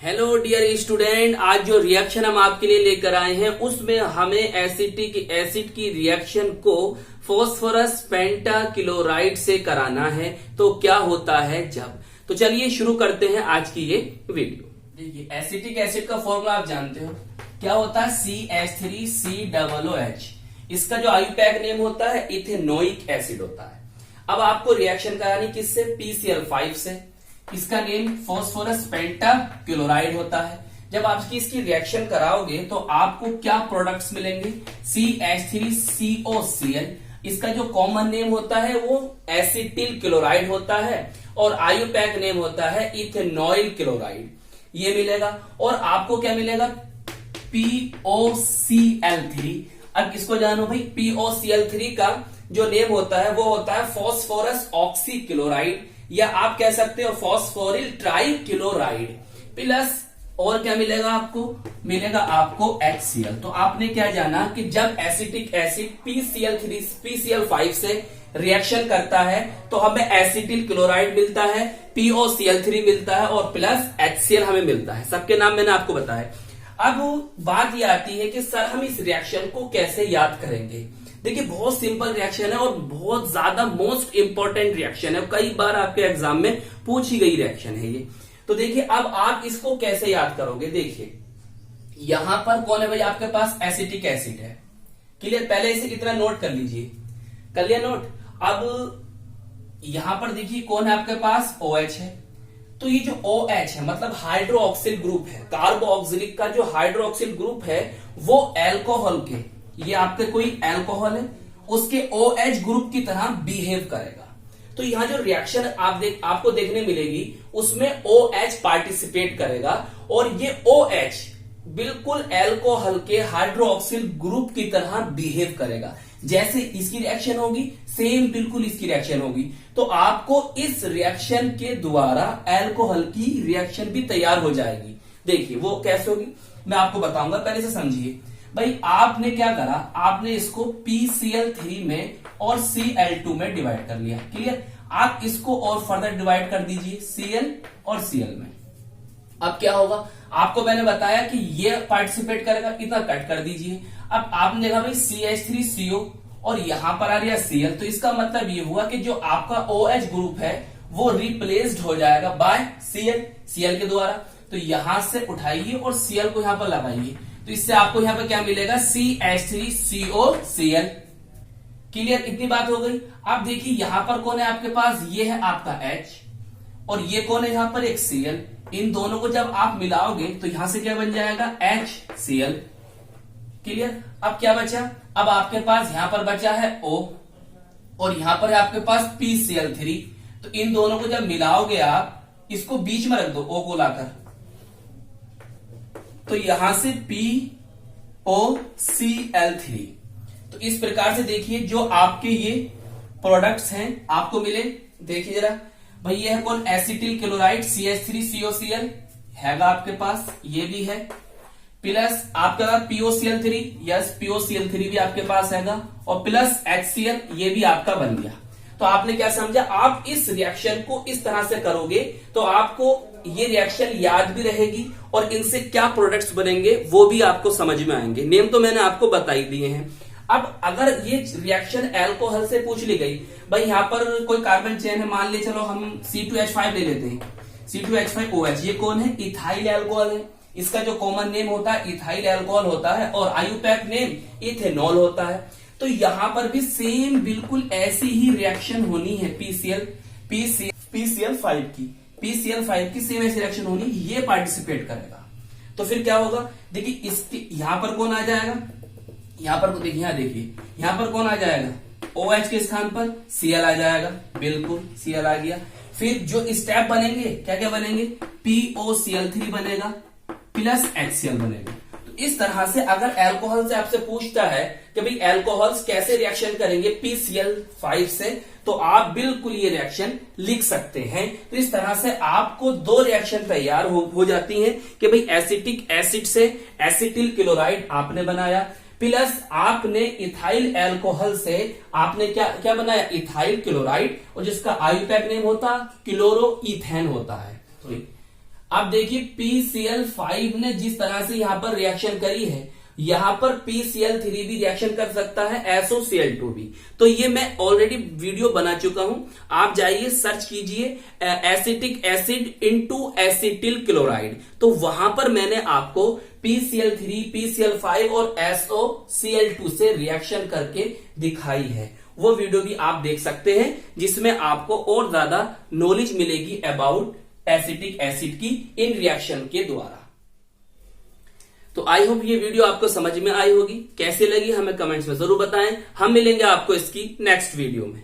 Hello dear student, आज जो reaction हम आपके लिए लेकर आए हैं उसमें हमें एसिटिक एसिड की रिएक्शन को फास्फोरस पेंटाक्लोराइड से कराना है। तो क्या होता है जब। तो चलिए शुरू करते हैं आज की ये वीडियो। देखिए, एसिटिक एसिड का फॉर्मूला आप जानते हो क्या होता है, CH3COOH। इसका जो आयुपैक नेम होता है इथेनोइक एसिड होता है। अब आपको रिएक्शन करानी किससे, PCl5 से। इसका नेम फास्फोरस पेंटाक्लोराइड होता है। जब आप इसकी रिएक्शन कराओगे तो आपको क्या प्रोडक्ट्स मिलेंगे, CH3COCl। इसका जो कॉमन नेम होता है वो एसिटिल क्लोराइड होता है और आयुपैक नेम होता है इथेनॉइल क्लोराइड, ये मिलेगा। और आपको क्या मिलेगा, POCl3। अब इसको जानो भाई, POCl3 का जो नेम होता है वो होता है फास्फोरस ऑक्सीक्लोराइड, या आप कह सकते हो फॉस्फोरिल ट्राइक्लोराइड प्लस। और क्या मिलेगा आपको, मिलेगा आपको HCl। तो आपने क्या जाना कि जब एसिटिक एसिड PCl5 से रिएक्शन करता है तो हमें एसिटिल क्लोराइड मिलता है, POCl3 मिलता है और प्लस HCl हमें मिलता है। सबके नाम मैंने आपको बताया। अब बात यह आती है कि सर हम इस रिएक्शन को कैसे याद करेंगे। देखिए, बहुत सिंपल रिएक्शन है और बहुत ज्यादा मोस्ट इंपॉर्टेंट रिएक्शन है, कई बार आपके एग्जाम में पूछी गई रिएक्शन है ये। तो देखिए, अब आप इसको कैसे याद करोगे। देखिए, यहां पर कौन है भाई, आपके पास एसिटिक एसिड है। क्लियर, पहले इसे इतना नोट कर लीजिए, कर लिया नोट। अब यहां पर देखिए कौन है आपके पास, OH है। तो ये जो OH है मतलब हाइड्रोक्सिल ग्रुप है, कार्बोक्सिलिक का जो हाइड्रोक्सिल ग्रुप है वो एल्कोहल के, ये आपके कोई एल्कोहल है उसके OH ग्रुप की तरह बिहेव करेगा। तो यहां जो रिएक्शन आपको देखने मिलेगी उसमें OH पार्टिसिपेट करेगा और ये OH बिल्कुल एल्कोहल के हाइड्रोक्सिल ग्रुप की तरह बिहेव करेगा। जैसे इसकी रिएक्शन होगी सेम बिल्कुल इसकी रिएक्शन होगी। तो आपको इस रिएक्शन के द्वारा एल्कोहल की रिएक्शन भी तैयार हो जाएगी। देखिए वो कैसे होगी मैं आपको बताऊंगा, पहले से समझिए। भाई आपने क्या करा, आपने इसको PCl3 में और Cl2 में डिवाइड कर लिया। क्लियर, आप इसको और फर्दर डिवाइड कर दीजिए Cl और Cl में। अब क्या होगा, आपको मैंने बताया कि ये पार्टिसिपेट करेगा, इतना कट कर दीजिए। अब आपने देखा भाई CH3CO और यहां पर आ रहा Cl, तो इसका मतलब ये हुआ कि जो आपका OH ग्रुप है वो रिप्लेस्ड हो जाएगा बाय Cl के द्वारा। तो यहां से उठाइए और Cl को यहां पर लगाइए, तो इससे आपको यहां पर क्या मिलेगा, CH3COCl। क्लियर, इतनी बात हो गई। अब देखिए यहां पर कौन है आपके पास, ये है आपका H और ये कौन है यहां पर एक Cl। इन दोनों को जब आप मिलाओगे तो यहां से क्या बन जाएगा, HCl। क्लियर, अब क्या बचा, अब आपके पास यहां पर बचा है O और यहां पर है आपके पास PCl3। तो इन दोनों को जब मिलाओगे आप, इसको बीच में रख दो O को लाकर, तो यहां से POCl3। तो इस प्रकार से देखिए जो आपके ये प्रोडक्ट्स हैं आपको मिले। देखिए जरा भाई, ये है कौन, एसिटिल क्लोराइड CH3COCl हैगा आपके पास, ये भी है प्लस आपके पास POCl3, यस POCl3 भी आपके पास हैगा और प्लस HCl, ये भी आपका बन गया। तो आपने क्या समझा, आप इस रिएक्शन को इस तरह से करोगे तो आपको ये रिएक्शन याद भी रहेगी और इनसे क्या प्रोडक्ट्स बनेंगे वो भी आपको समझ में आएंगे। नेम तो मैंने आपको बता ही दिए हैं। अब अगर ये रिएक्शन एल्कोहल से पूछ ली गई, भाई यहां पर कोई कार्बन चेन है, मान ले चलो हम C2H5 ले लेते हैं, C2H5OH, ये कौन है, इथाइल एल्कोहल है। इसका जो कॉमन नेम होता है इथाइल एल्कोहल होता है और आयुपैक नेम इथेनॉल होता है। तो यहां पर भी सेम बिल्कुल ऐसी ही रिएक्शन होनी है PCl5 की, PCl5 की सेम ऐसी रिएक्शन होनी, ये पार्टिसिपेट करेगा। तो फिर क्या होगा, देखिए इसके यहां पर कौन आ जाएगा, यहां पर देखिए, यहां देखिए यहां पर कौन आ जाएगा, OH के स्थान पर Cl आ जाएगा, बिल्कुल Cl आ गया। फिर जो स्टेप बनेंगे क्या क्या बनेंगे, POCl3 बनेगा प्लस HCl बनेगा। तो इस तरह से अगर एल्कोहल से आपसे पूछता है कि भाई एल्कोहल्स कैसे रिएक्शन करेंगे PCl5 से, तो आप बिल्कुल ये रिएक्शन लिख सकते हैं। तो इस तरह से आपको दो रिएक्शन तैयार हो जाती हैं कि भाई एसिटिक एसिड से एसिटिल क्लोराइड आपने बनाया, प्लस आपने इथाइल एल्कोहल से आपने क्या क्या बनाया, इथाइल क्लोराइड, और जिसका आयुपैक नेम होता क्लोरोइथेन होता है। अब देखिए PCl5 ने जिस तरह से यहां पर रिएक्शन करी है, यहां पर PCl3 भी रिएक्शन कर सकता है, SOCl2 भी। तो ये मैं ऑलरेडी वीडियो बना चुका हूं, आप जाइए सर्च कीजिए acetic acid into acetyl chloride, तो वहां पर मैंने आपको PCl3, PCl5 और SOCl2 से रिएक्शन करके दिखाई है। वो वीडियो भी आप देख सकते हैं, जिसमें आपको और ज्यादा नॉलेज मिलेगी अबाउट एसिटिक एसिड की इन रिएक्शन के द्वारा। तो आई होप ये वीडियो आपको समझ में आई होगी। कैसे लगी हमें कमेंट्स में जरूर बताएं। हम मिलेंगे आपको इसकी नेक्स्ट वीडियो में।